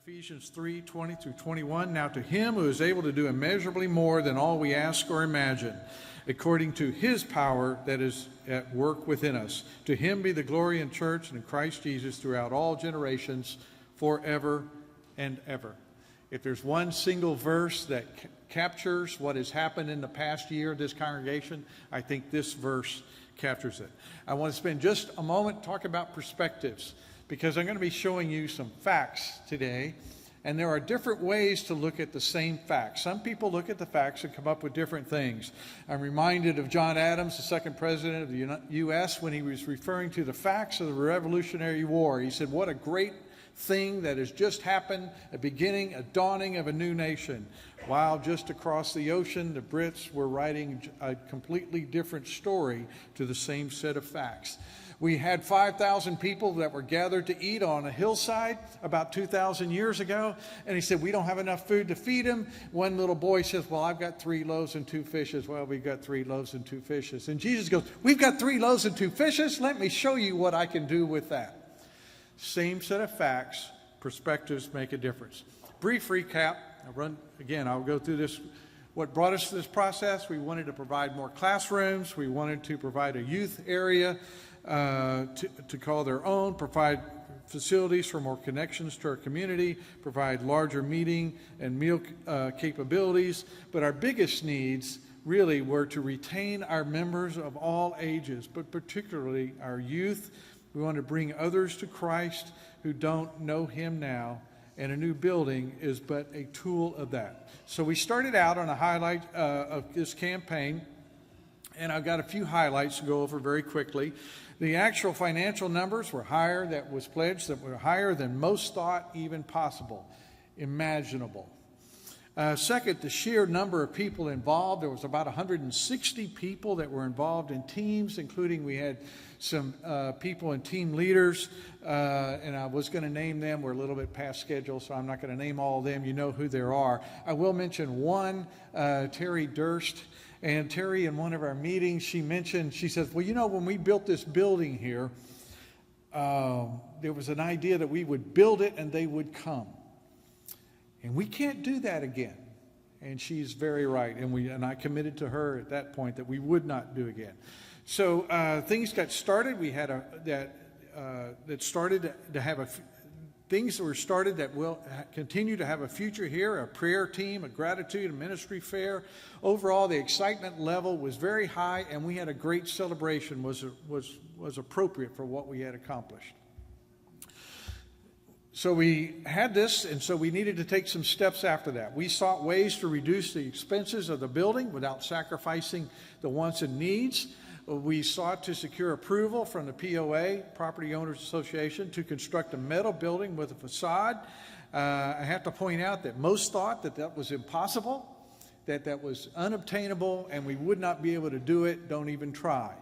Ephesians 3:20 through 21. Now to him who is able to do immeasurably more than all we ask or imagine, according to his power that is at work within us. To him be the glory in church and in Christ Jesus throughout all generations, forever and ever. If there's one single verse that captures what has happened in the past year of this congregation, I think this verse captures it. I want to spend just a moment talking about perspectives, because I'm going to be showing you some facts today, and there are different ways to look at the same facts. Some people look at the facts and come up with different things. I'm reminded of John Adams, the second president of the U.S., when he was referring to the facts of the Revolutionary War. He said, what a great thing that has just happened, a beginning, a dawning of a new nation. While just across the ocean, the Brits were writing a completely different story to the same set of facts. We had 5,000 people that were gathered to eat on a hillside about 2,000 years ago. And he said, we don't have enough food to feed them. One little boy says, well, I've got 3 loaves and 2 fishes. Well, we've got 3 loaves and 2 fishes. And Jesus goes, we've got 3 loaves and 2 fishes. Let me show you what I can do with that. Same set of facts, perspectives make a difference. Brief recap. I'll go through this. What brought us to this process? We wanted to provide more classrooms. We wanted to provide a youth area to call their own, provide facilities for more connections to our community, provide larger meeting and meal capabilities. But our biggest needs really were to retain our members of all ages, but particularly our youth. We want to bring others to Christ who don't know him now, and a new building is but a tool of that. So we started out on a highlight of this campaign, and I've got a few highlights to go over very quickly. The actual financial numbers were higher, that was pledged, that were higher than most thought even possible, imaginable. Second, the sheer number of people involved. There was about 160 people that were involved in teams, including we had some people and team leaders, and I was going to name them. We're a little bit past schedule, so I'm not going to name all of them. You know who there are. I will mention one, Terry Durst. And Terry, in one of our meetings, she says, well, you know, when we built this building here, there was an idea that we would build it and they would come. And we can't do that again. And she's very right. And I committed to her at that point that we would not do again. So things got started. We had things that were started that will continue to have a future here, a prayer team, a gratitude, a ministry fair. Overall, the excitement level was very high, and we had a great celebration, was appropriate for what we had accomplished. So we had this, and so we needed to take some steps after that. We sought ways to reduce the expenses of the building without sacrificing the wants and needs. We sought to secure approval from the POA, Property Owners Association, to construct a metal building with a facade. I have to point out that most thought that was impossible, that was unobtainable, and we would not be able to do it. Don't even try.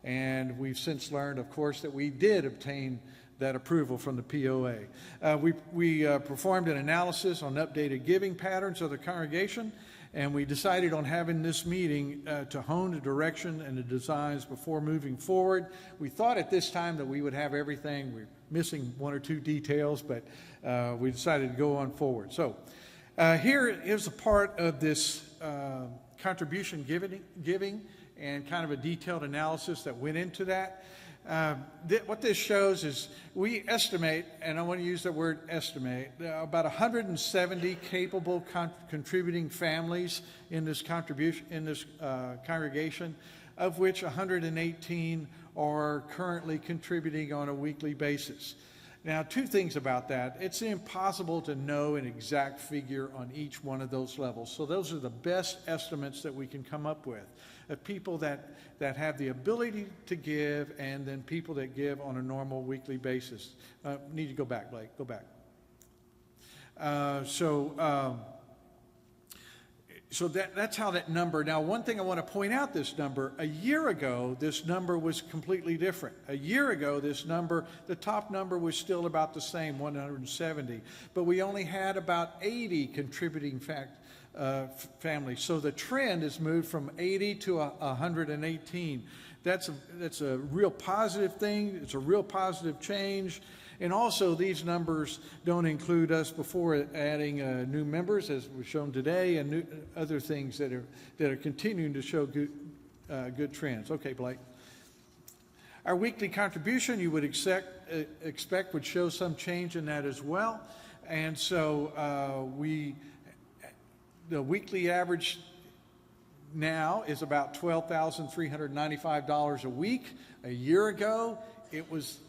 And we've since learned, of course, that we did obtain that approval from the POA. We performed an analysis on updated giving patterns of the congregation, and we decided on having this meeting to hone the direction and the designs before moving forward. We thought at this time that we would have everything. We're missing 1 or 2 details, but we decided to go on forward. So here is a part of this contribution giving and kind of a detailed analysis that went into that. What this shows is we estimate, and I want to use the word estimate, about 170 capable contributing families in this congregation, of which 118 are currently contributing on a weekly basis. Now, 2 things about that. It's impossible to know an exact figure on each one of those levels. So those are the best estimates that we can come up with of people that have the ability to give, and then people that give on a normal weekly basis. Need to go back, Blake. Go back. So that's how that number. Now, one thing I want to point out, this number, a year ago, this number was completely different. A year ago, this number, the top number was still about the same, 170. But we only had about 80 contributing families. So the trend has moved from 80 to 118. that's a real positive thing. It's a real positive change. And also, these numbers don't include us before adding new members, as was shown today, and other things that are continuing to show good trends. Okay, Blake. Our weekly contribution, you would expect would show some change in that as well. And so the weekly average now is about $12,395 a week. A year ago, it was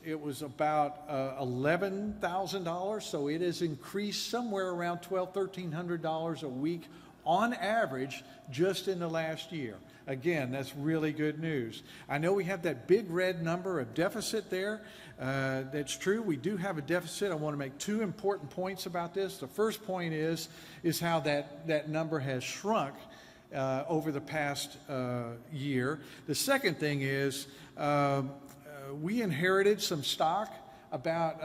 about $11,000. So it has increased somewhere around $1,300 a week on average just in the last year. Again, that's really good news. I know we have that big red number of deficit there. That's true. We do have a deficit. I want to make two important points about this. The first point is how that number has shrunk over the past year. The second thing is we inherited some stock about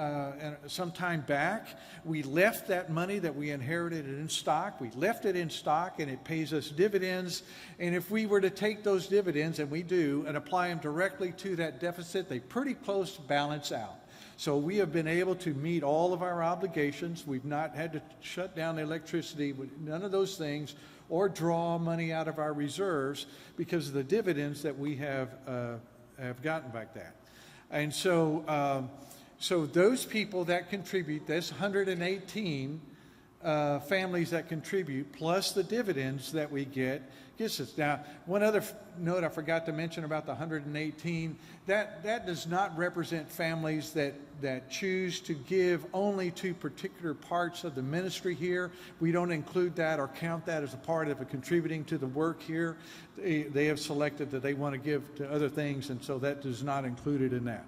some time back. We left that money that we inherited in stock. We left it in stock, and it pays us dividends. And if we were to take those dividends, and we do, and apply them directly to that deficit, they pretty close to balance out. So we have been able to meet all of our obligations. We've not had to shut down the electricity, none of those things, or draw money out of our reserves because of the dividends that we have gotten back that. And so those people that contribute, this 118 families that contribute, plus the dividends that we get, gets us. Now, one other note I forgot to mention about the 118, that does not represent families that choose to give only to particular parts of the ministry here. We don't include that or count that as a part of contributing to the work here. They have selected that they want to give to other things, and so that is not included in that.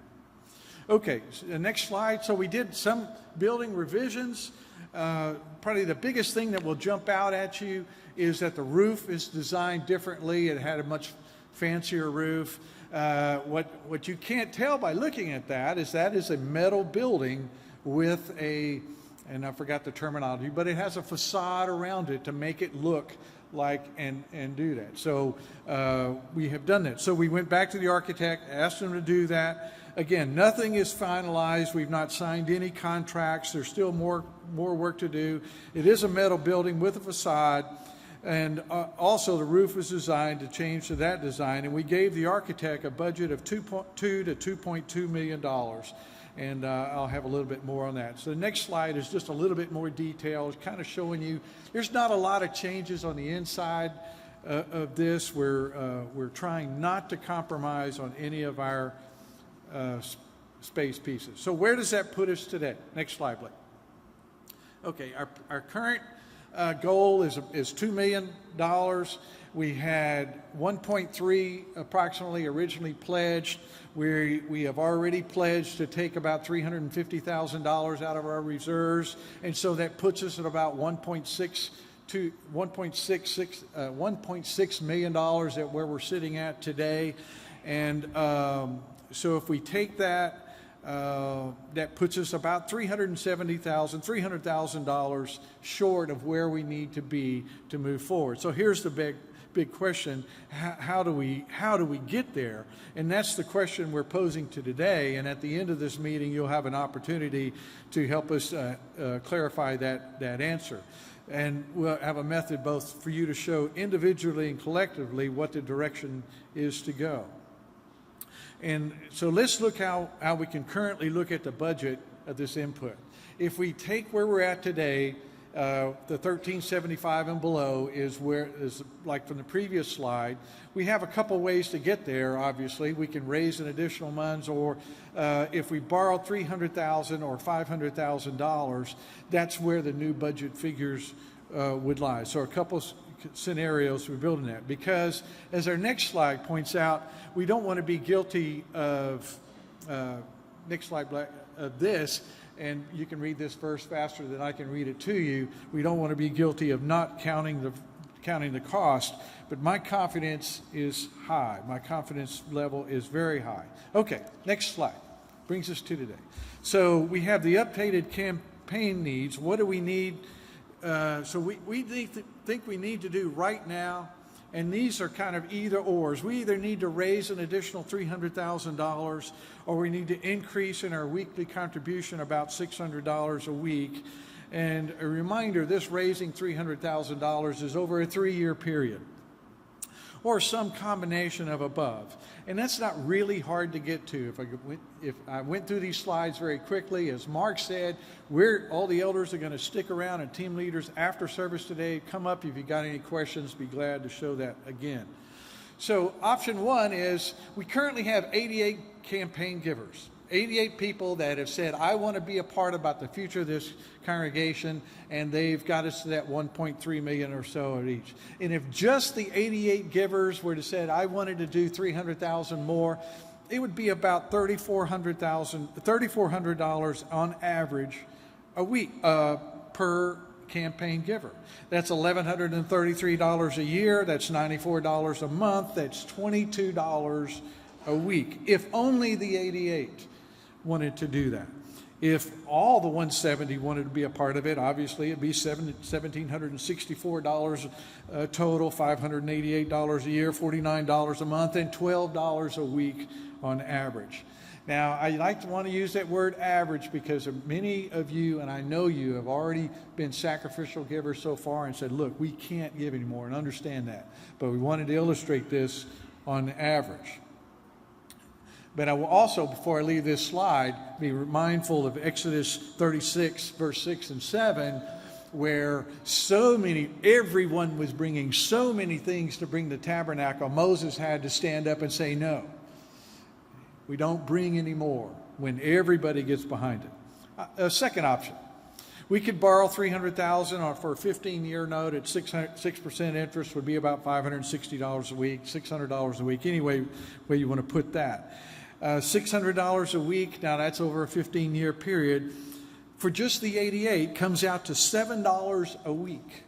Okay, so the next slide. So we did some building revisions. Probably the biggest thing that will jump out at you is that the roof is designed differently. It had a much fancier roof. What you can't tell by looking at that is a metal building with and I forgot the terminology, but it has a facade around it to make it look like and do that. So we have done that. So we went back to the architect, asked him to do that. Again, nothing is finalized. We've not signed any contracts. There's still more work to do. It is a metal building with a facade, and also the roof was designed to change to that design, and we gave the architect a budget of $2.2 to $2.2 million, and I'll have a little bit more on that. So the next slide is just a little bit more detail. It's kind of showing you there's not a lot of changes on the inside of this. We're trying not to compromise on any of our space pieces. So where does that put us today? Next slide, Blake. Okay, our current goal is $2 million. We had 1.3 approximately originally pledged. We have already pledged to take about $350,000 out of our reserves, and so that puts us at about $1.6 million at where we're sitting at today. And so if we take that, that puts us about $300,000 short of where we need to be to move forward. So here's the big question: how do we get there? And that's the question we're posing to today. And at the end of this meeting, you'll have an opportunity to help us clarify that answer. And we'll have a method both for you to show individually and collectively what the direction is to go. And so let's look how we can currently look at the budget of this input. If we take where we're at today, the 1375 and below is like from the previous slide. We have a couple ways to get there. Obviously, we can raise an additional funds, or if we borrow $300,000 or $500,000, that's where the new budget figures would lie. So a couple scenarios we're building that, because as our next slide points out, we don't want to be guilty of next slide, Black, of this, and you can read this verse faster than I can read it to you. We don't want to be guilty of not counting the cost, but my confidence is high. My confidence level is very high. Okay, next slide brings us to today. So we have the updated campaign needs. What do we need? So we think we need to do right now And these are kind of either ors. We either need to raise an additional $300,000 or we need to increase in our weekly contribution about $600 a week. And a reminder, this raising $300,000 is over a 3-year period, or some combination of above. And that's not really hard to get to. If I went through these slides very quickly, as Mark said, all the elders are going to stick around, and team leaders after service today, come up if you got any questions, be glad to show that again. So option 1 is we currently have 88 campaign givers. 88 people that have said, I want to be a part about the future of this congregation, and they've got us to that 1.3 million or so at each. And if just the 88 givers were to say, I wanted to do 300,000 more, it would be about $3,400 on average a week per campaign giver. That's $1,133 a year. That's $94 a month. That's $22 a week, if only the 88 wanted to do that. If all the 170 wanted to be a part of it, obviously it'd be $1,764 total, $588 a year, $49 a month, and $12 a week on average. Now, I like to want to use that word average because many of you, and I know you, have already been sacrificial givers so far and said, look, we can't give anymore, and understand that. But we wanted to illustrate this on average. But I will also, before I leave this slide, be mindful of Exodus 36, verse 6 and 7, where everyone was bringing so many things to bring the tabernacle. Moses had to stand up and say, no, we don't bring any more, when everybody gets behind it. A second option, we could borrow $300,000 for a 15-year note at 6% interest, would be about $560 a week, $600 a week, any way you want to put that. $600 a week, now that's over a 15-year period, for just the 88 comes out to $7 a week.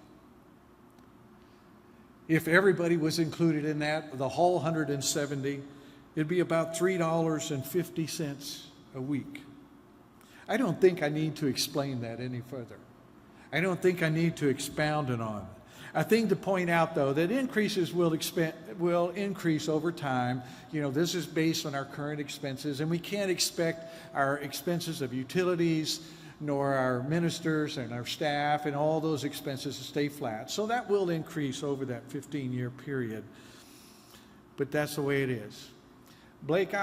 If everybody was included in that, the whole 170, it'd be about $3.50 a week. I don't think I need to explain that any further. I don't think I need to expound it on. I think to point out, though, that increases will increase over time. You know, this is based on our current expenses, and we can't expect our expenses of utilities, nor our ministers and our staff and all those expenses to stay flat. So that will increase over that 15-year period. But that's the way it is. Blake,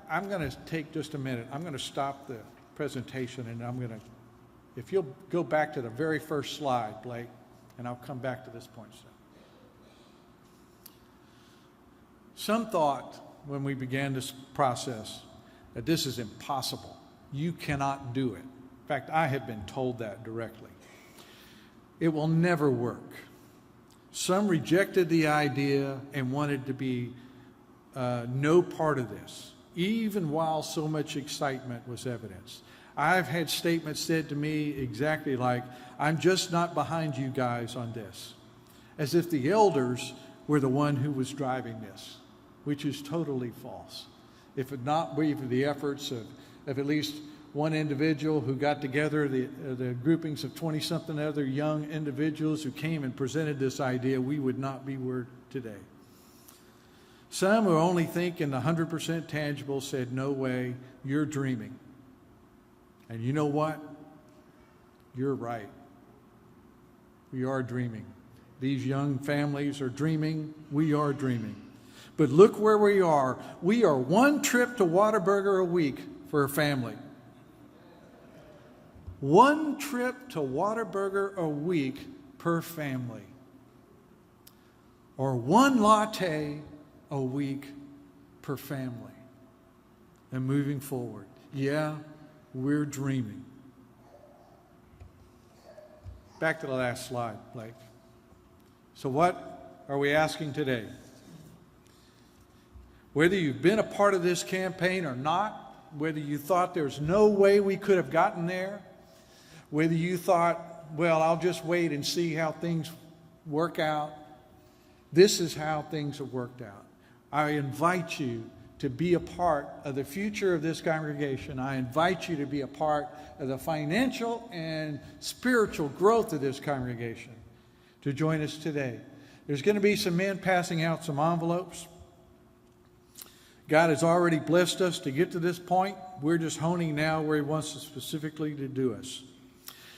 I'm going to take just a minute. I'm going to stop the presentation, and if you'll go back to the very first slide, Blake, and I'll come back to this point soon. Some thought when we began this process that this is impossible. You cannot do it. In fact, I have been told that directly. It will never work. Some rejected the idea and wanted to be no part of this, even while so much excitement was evidenced. I've had statements said to me exactly like, I'm just not behind you guys on this, as if the elders were the one who was driving this, which is totally false. If it not be for the efforts of at least one individual who got together, the groupings of 20-something other young individuals who came and presented this idea, we would not be where today. Some who only think in the 100% tangible said, no way, you're dreaming. And you know what? You're right. We are dreaming. These young families are dreaming. We are dreaming. But look where we are. We are one trip to Whataburger a week for a family. One trip to Whataburger a week per family. Or one latte a week per family. And moving forward. Yeah, we're dreaming. Back to the last slide, Blake. So what are we asking today? Whether you've been a part of this campaign or not, whether you thought there's no way we could have gotten there, whether you thought, well, I'll just wait and see how things work out, this is how things have worked out. I invite you to be a part of the future of this congregation. I invite you to be a part of the financial and spiritual growth of this congregation, to join us today. There's going to be some men passing out some envelopes. God has already blessed us to get to this point. We're just honing now where He wants us specifically to do us.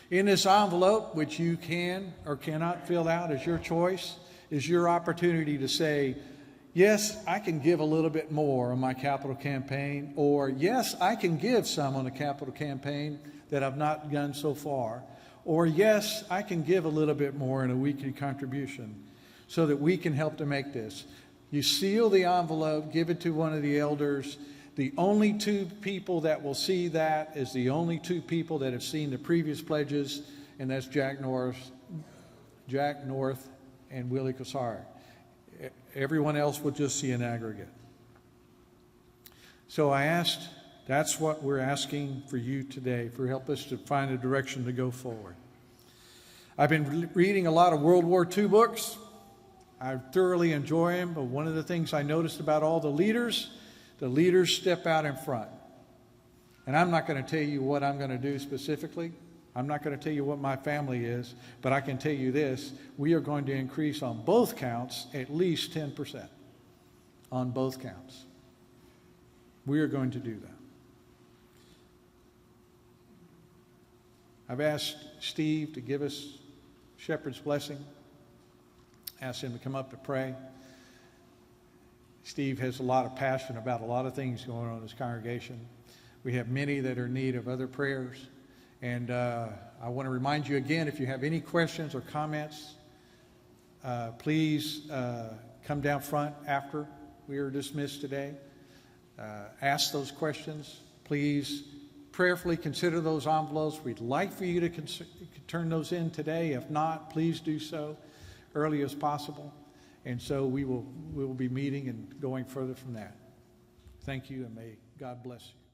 In this envelope, which you can or cannot fill out as your choice, is your opportunity to say, yes, I can give a little bit more on my capital campaign, or yes, I can give some on the capital campaign that I've not done so far, or yes, I can give a little bit more in a weekly contribution so that we can help to make this. You seal the envelope, give it to one of the elders. The only two people that will see that is the only two people that have seen the previous pledges, and that's Jack North and Willie Cassar. Everyone else will just see an aggregate. So I asked, that's what we're asking for you today, for help us to find a direction to go forward. I've been reading a lot of World War II books. I thoroughly enjoy them, but one of the things I noticed about all the leaders step out in front. And I'm not going to tell you what I'm going to do specifically. I'm not going to tell you what my family is, but I can tell you this. We are going to increase on both counts at least 10%. On both counts. We are going to do that. I've asked Steve to give us shepherd's blessing. Asked him to come up to pray. Steve has a lot of passion about a lot of things going on in this congregation. We have many that are in need of other prayers. And I want to remind you again, if you have any questions or comments, please come down front after we are dismissed today. Ask those questions. Please prayerfully consider those envelopes. We'd like for you to turn those in today. If not, please do so early as possible. And so we will be meeting and going further from that. Thank you, and may God bless you.